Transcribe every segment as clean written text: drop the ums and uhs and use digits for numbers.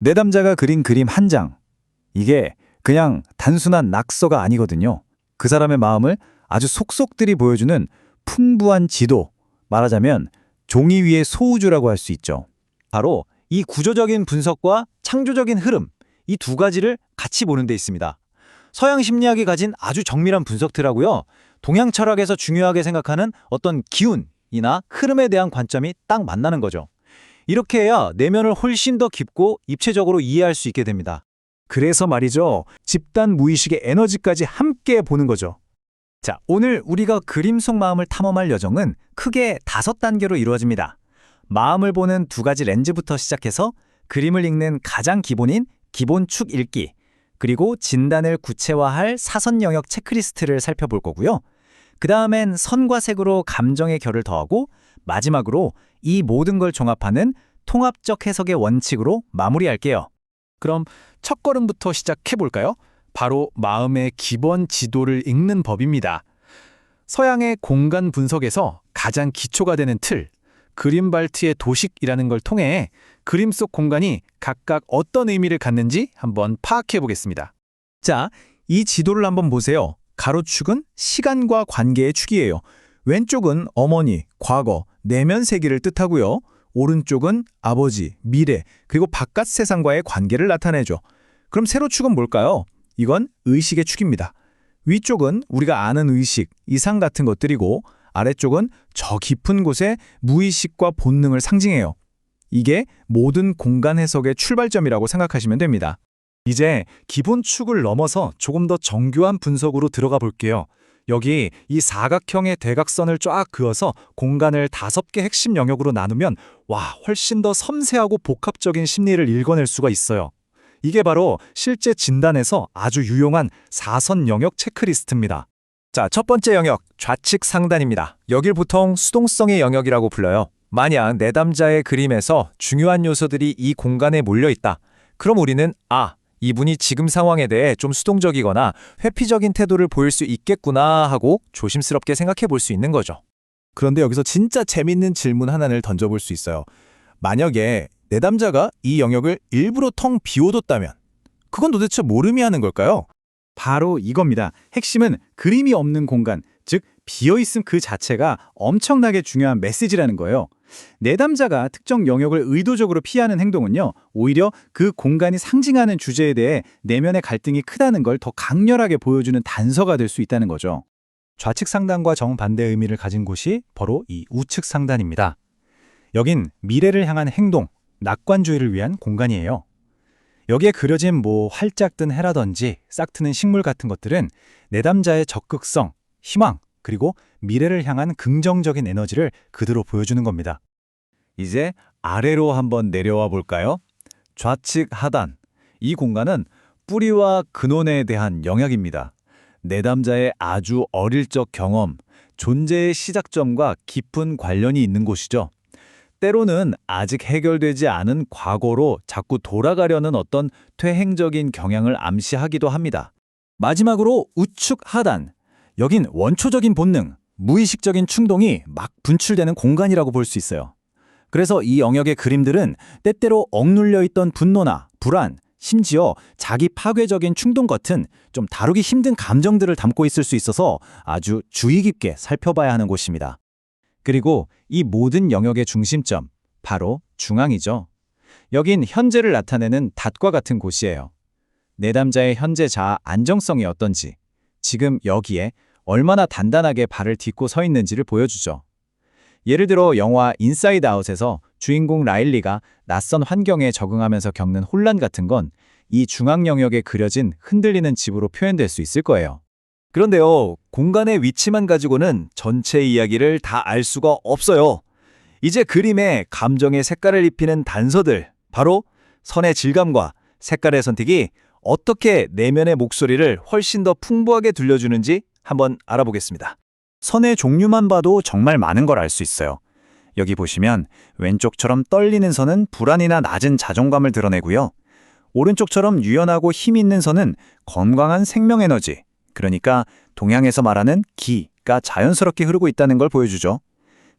내담자가 그린 그림 한 장. 이게 그냥 단순한 낙서가 아니거든요. 그 사람의 마음을 아주 속속들이 보여주는 풍부한 지도, 말하자면 종이 위의 소우주라고 할 수 있죠. 바로 이 구조적인 분석과 창조적인 흐름, 이 두 가지를 같이 보는 데 있습니다. 서양 심리학이 가진 아주 정밀한 분석들하고요. 동양 철학에서 중요하게 생각하는 어떤 기운이나 흐름에 대한 관점이 딱 만나는 거죠. 이렇게 해야 내면을 훨씬 더 깊고 입체적으로 이해할 수 있게 됩니다. 그래서 말이죠. 집단 무의식의 에너지까지 함께 보는 거죠. 자, 오늘 우리가 그림 속 마음을 탐험할 여정은 크게 5단계로 이루어집니다. 마음을 보는 2가지 렌즈부터 시작해서 그림을 읽는 가장 기본인 기본축 읽기, 그리고 진단을 구체화할 사선 영역 체크리스트를 살펴볼 거고요. 그 다음엔 선과 색으로 감정의 결을 더하고 마지막으로 이 모든 걸 종합하는 통합적 해석의 원칙으로 마무리할게요. 그럼 첫걸음부터 시작해볼까요? 바로 마음의 기본 지도를 읽는 법입니다. 서양의 공간 분석에서 가장 기초가 되는 틀, 그림발트의 도식이라는 걸 통해 그림 속 공간이 각각 어떤 의미를 갖는지 한번 파악해보겠습니다. 자, 이 지도를 한번 보세요. 가로축은 시간과 관계의 축이에요. 왼쪽은 어머니, 과거, 내면 세계를 뜻하고요. 오른쪽은 아버지, 미래, 그리고 바깥 세상과의 관계를 나타내죠. 그럼 세로축은 뭘까요? 이건 의식의 축입니다. 위쪽은 우리가 아는 의식, 이상 같은 것들이고 아래쪽은 저 깊은 곳의 무의식과 본능을 상징해요. 이게 모든 공간 해석의 출발점이라고 생각하시면 됩니다. 이제 기본 축을 넘어서 조금 더 정교한 분석으로 들어가 볼게요. 여기 이 사각형의 대각선을 쫙 그어서 공간을 5개 핵심 영역으로 나누면 훨씬 더 섬세하고 복합적인 심리를 읽어낼 수가 있어요. 이게 바로 실제 진단에서 아주 유용한 사선 영역 체크리스트입니다. 자, 첫 번째 영역, 좌측 상단입니다. 여길 보통 수동성의 영역이라고 불러요. 만약 내담자의 그림에서 중요한 요소들이 이 공간에 몰려있다. 그럼 우리는 이분이 지금 상황에 대해 좀 수동적이거나 회피적인 태도를 보일 수 있겠구나 하고 조심스럽게 생각해 볼 수 있는 거죠. 그런데 여기서 진짜 재밌는 질문 하나를 던져볼 수 있어요. 만약에 내담자가 이 영역을 일부러 텅 비워뒀다면 그건 도대체 뭘 의미하는 걸까요? 바로 이겁니다. 핵심은 그림이 없는 공간, 즉 비어있음 그 자체가 엄청나게 중요한 메시지라는 거예요. 내담자가 특정 영역을 의도적으로 피하는 행동은요, 오히려 그 공간이 상징하는 주제에 대해 내면의 갈등이 크다는 걸 더 강렬하게 보여주는 단서가 될 수 있다는 거죠. 좌측 상단과 정반대 의미를 가진 곳이 바로 이 우측 상단입니다. 여긴 미래를 향한 행동, 낙관주의를 위한 공간이에요. 여기에 그려진 활짝 든 해라든지 싹 트는 식물 같은 것들은 내담자의 적극성, 희망, 그리고 미래를 향한 긍정적인 에너지를 그대로 보여주는 겁니다. 이제 아래로 한번 내려와 볼까요? 좌측 하단. 이 공간은 뿌리와 근원에 대한 영역입니다. 내담자의 아주 어릴 적 경험, 존재의 시작점과 깊은 관련이 있는 곳이죠. 때로는 아직 해결되지 않은 과거로 자꾸 돌아가려는 어떤 퇴행적인 경향을 암시하기도 합니다. 마지막으로 우측 하단. 여긴 원초적인 본능, 무의식적인 충동이 막 분출되는 공간이라고 볼 수 있어요. 그래서 이 영역의 그림들은 때때로 억눌려 있던 분노나 불안, 심지어 자기 파괴적인 충동 같은 좀 다루기 힘든 감정들을 담고 있을 수 있어서 아주 주의 깊게 살펴봐야 하는 곳입니다. 그리고 이 모든 영역의 중심점, 바로 중앙이죠. 여긴 현재를 나타내는 닷과 같은 곳이에요. 내담자의 현재 자아 안정성이 어떤지, 지금 여기에 얼마나 단단하게 발을 딛고 서 있는지를 보여주죠. 예를 들어 영화 인사이드 아웃에서 주인공 라일리가 낯선 환경에 적응하면서 겪는 혼란 같은 건 이 중앙 영역에 그려진 흔들리는 집으로 표현될 수 있을 거예요. 그런데요, 공간의 위치만 가지고는 전체 이야기를 다 알 수가 없어요. 이제 그림에 감정의 색깔을 입히는 단서들, 바로 선의 질감과 색깔의 선택이 어떻게 내면의 목소리를 훨씬 더 풍부하게 들려주는지 한번 알아보겠습니다. 선의 종류만 봐도 정말 많은 걸 알 수 있어요. 여기 보시면 왼쪽처럼 떨리는 선은 불안이나 낮은 자존감을 드러내고요. 오른쪽처럼 유연하고 힘 있는 선은 건강한 생명 에너지, 그러니까 동양에서 말하는 기가 자연스럽게 흐르고 있다는 걸 보여주죠.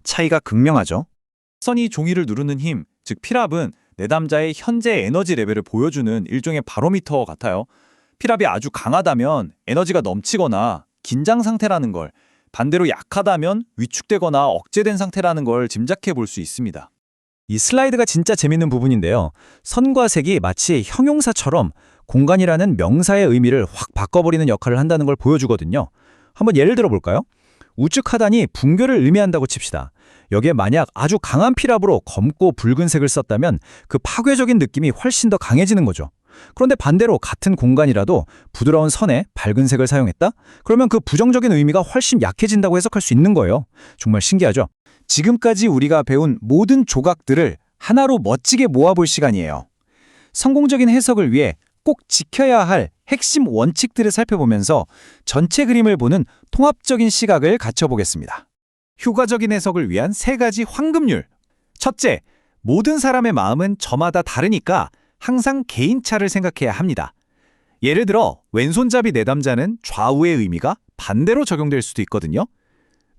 차이가 극명하죠. 선이 종이를 누르는 힘, 즉 필압은 내담자의 현재 에너지 레벨을 보여주는 일종의 바로미터 같아요. 피랍이 아주 강하다면 에너지가 넘치거나 긴장 상태라는 걸, 반대로 약하다면 위축되거나 억제된 상태라는 걸 짐작해 볼 수 있습니다. 이 슬라이드가 진짜 재밌는 부분인데요. 선과 색이 마치 형용사처럼 공간이라는 명사의 의미를 확 바꿔버리는 역할을 한다는 걸 보여주거든요. 한번 예를 들어 볼까요? 우측하단이 붕괴를 의미한다고 칩시다. 여기에 만약 아주 강한 피랍으로 검고 붉은색을 썼다면 그 파괴적인 느낌이 훨씬 더 강해지는 거죠. 그런데 반대로 같은 공간이라도 부드러운 선에 밝은 색을 사용했다? 그러면 그 부정적인 의미가 훨씬 약해진다고 해석할 수 있는 거예요. 정말 신기하죠? 지금까지 우리가 배운 모든 조각들을 하나로 멋지게 모아볼 시간이에요. 성공적인 해석을 위해 꼭 지켜야 할 핵심 원칙들을 살펴보면서 전체 그림을 보는 통합적인 시각을 갖춰보겠습니다. 효과적인 해석을 위한 3가지 황금률. 첫째, 모든 사람의 마음은 저마다 다르니까 항상 개인차를 생각해야 합니다. 예를 들어 왼손잡이 내담자는 좌우의 의미가 반대로 적용될 수도 있거든요.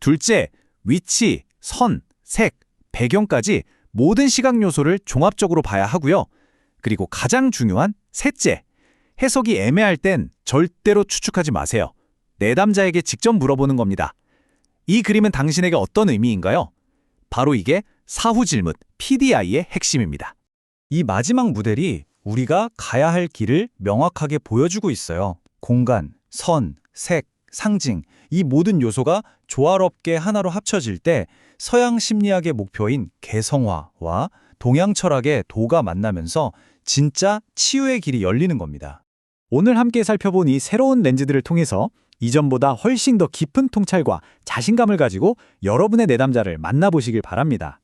둘째, 위치, 선, 색, 배경까지 모든 시각 요소를 종합적으로 봐야 하고요. 그리고 가장 중요한 셋째, 해석이 애매할 땐 절대로 추측하지 마세요. 내담자에게 직접 물어보는 겁니다. 이 그림은 당신에게 어떤 의미인가요? 바로 이게 사후질문, PDI의 핵심입니다. 이 마지막 모델이 우리가 가야 할 길을 명확하게 보여주고 있어요. 공간, 선, 색, 상징, 이 모든 요소가 조화롭게 하나로 합쳐질 때 서양 심리학의 목표인 개성화와 동양 철학의 도가 만나면서 진짜 치유의 길이 열리는 겁니다. 오늘 함께 살펴본 이 새로운 렌즈들을 통해서 이전보다 훨씬 더 깊은 통찰과 자신감을 가지고 여러분의 내담자를 만나보시길 바랍니다.